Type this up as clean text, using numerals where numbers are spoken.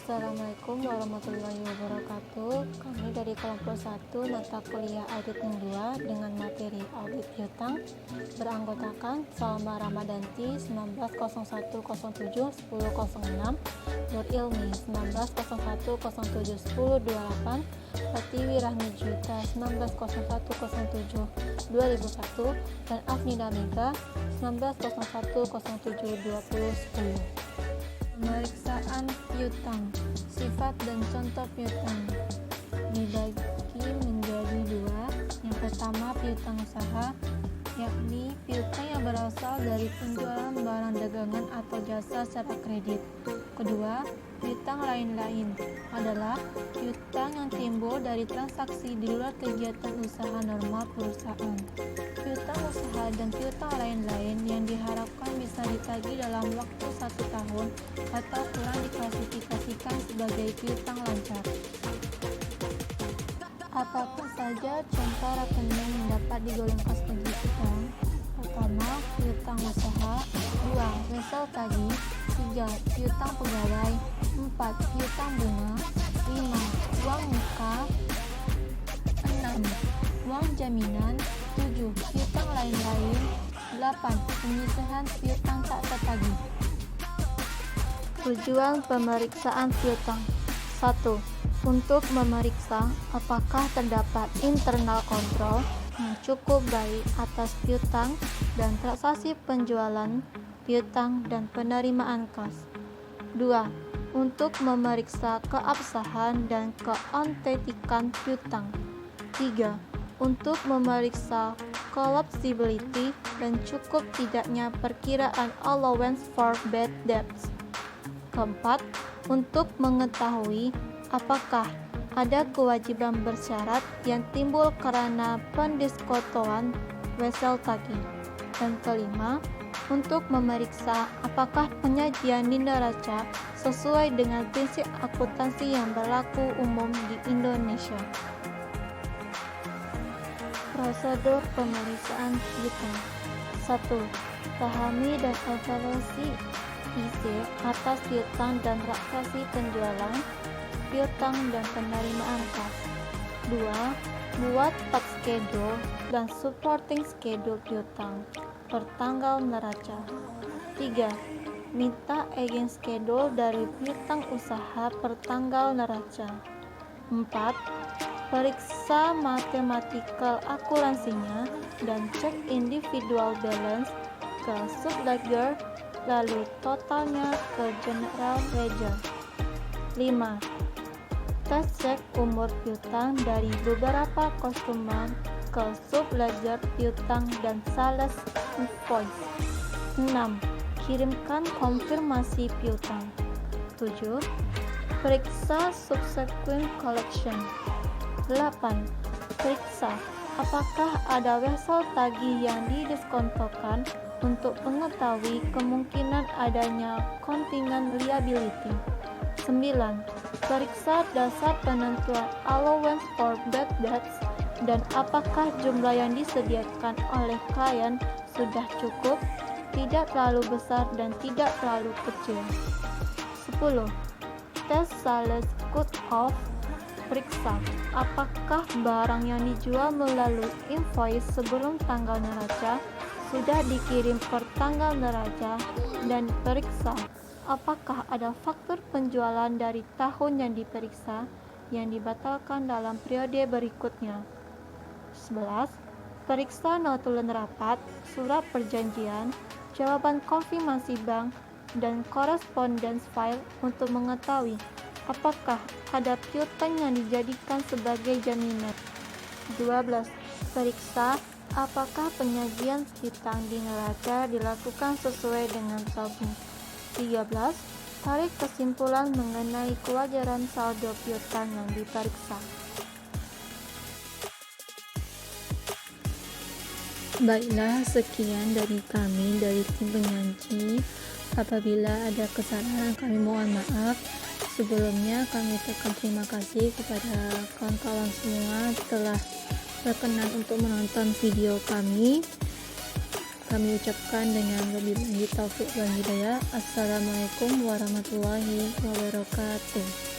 Assalamualaikum warahmatullahi wabarakatuh. Kami dari kelompok 1 mata kuliah auditing 2 dengan materi audit piutang beranggotakan Salma Ramadanti 1901071006, Nur Ilmi 1901071028, Pratiwi Rahmi Juta 1901072001, dan Afnida Mega 1901072010. Pemeriksaan piutang, sifat dan contoh piutang dibagi menjadi dua. Yang pertama, piutang usaha, yakni piutang yang berasal dari penjualan barang dagangan atau jasa secara kredit. Kedua, piutang lain-lain adalah piutang yang timbul dari transaksi di luar kegiatan usaha normal perusahaan. Piutang usaha dan piutang lain-lain yang diharapkan bisa ditagih dalam waktu 1 tahun atau kurang diklasifikasikan sebagai piutang lancar. Apa saja contoh rekening yang dapat digolongkan sebagai piutang? Pertama, piutang usaha. 2. Wesel tagih. 3. Piutang pegawai. 4. Piutang bunga. 5. Uang muka. 6. Uang jaminan. 7. Piutang lain-lain. 8. Penyisihan piutang tak tertagih. Tujuan pemeriksaan piutang. 1. Untuk memeriksa apakah terdapat internal control yang cukup baik atas piutang dan transaksi penjualan piutang dan penerimaan kas. 2. Untuk memeriksa keabsahan dan keautentikan piutang. 3. Untuk memeriksa collectibility dan cukup tidaknya perkiraan allowance for bad debts. 4. Untuk mengetahui apakah ada kewajiban bersyarat yang timbul karena pendiskontoan wesel tagih. Dan 5. Untuk memeriksa apakah penyajian di neraca sesuai dengan prinsip akuntansi yang berlaku umum di Indonesia. Prosedur pemeriksaan piutang. 1. Pahami dan evaluasi isi atas piutang dan transaksi penjualan piutang dan penerimaan kas. 2. Buat tax schedule dan supporting schedule piutang per tanggal neraca. 3. Minta aging schedule dari piutang usaha per tanggal neraca. 4. Periksa mathematical akuransinya dan cek individual balance ke subledger lalu totalnya ke general ledger. 5. Tes cek umur piutang dari beberapa customer ke subledger piutang dan sales invoice. 6. Kirimkan konfirmasi piutang. 7. Periksa subsequent collection. 8. Periksa apakah ada wesel tagih yang didiskontokan untuk mengetahui kemungkinan adanya contingent liability. 9. Periksa dasar penentuan allowance for bad debts dan apakah jumlah yang disediakan oleh klien sudah cukup, tidak terlalu besar dan tidak terlalu kecil. 10. Tes sales cut-off. Periksa apakah barang yang dijual melalui invoice sebelum tanggal neraca sudah dikirim per tanggal neraca, dan periksa apakah ada faktur penjualan dari tahun yang diperiksa yang dibatalkan dalam periode berikutnya. 11. Periksa notulen rapat, surat perjanjian, jawaban konfirmasi bank, dan correspondence file untuk mengetahui apakah ada piutang yang dijadikan sebagai jaminan. 12. Periksa apakah penyajian piutang di neraca dilakukan sesuai dengan tabung. 13. Tarik kesimpulan mengenai kewajaran saldo piutang yang diperiksa. Baiklah, sekian dari kami dari tim penyaji. Apabila ada kesalahan kami mohon maaf. Sebelumnya kami ucapkan terima kasih kepada kawan-kawan semua telah berkenan untuk menonton video kami. kami ucapkan dengan wabillahi taufiq wal hidayah. Assalamualaikum warahmatullahi wabarakatuh.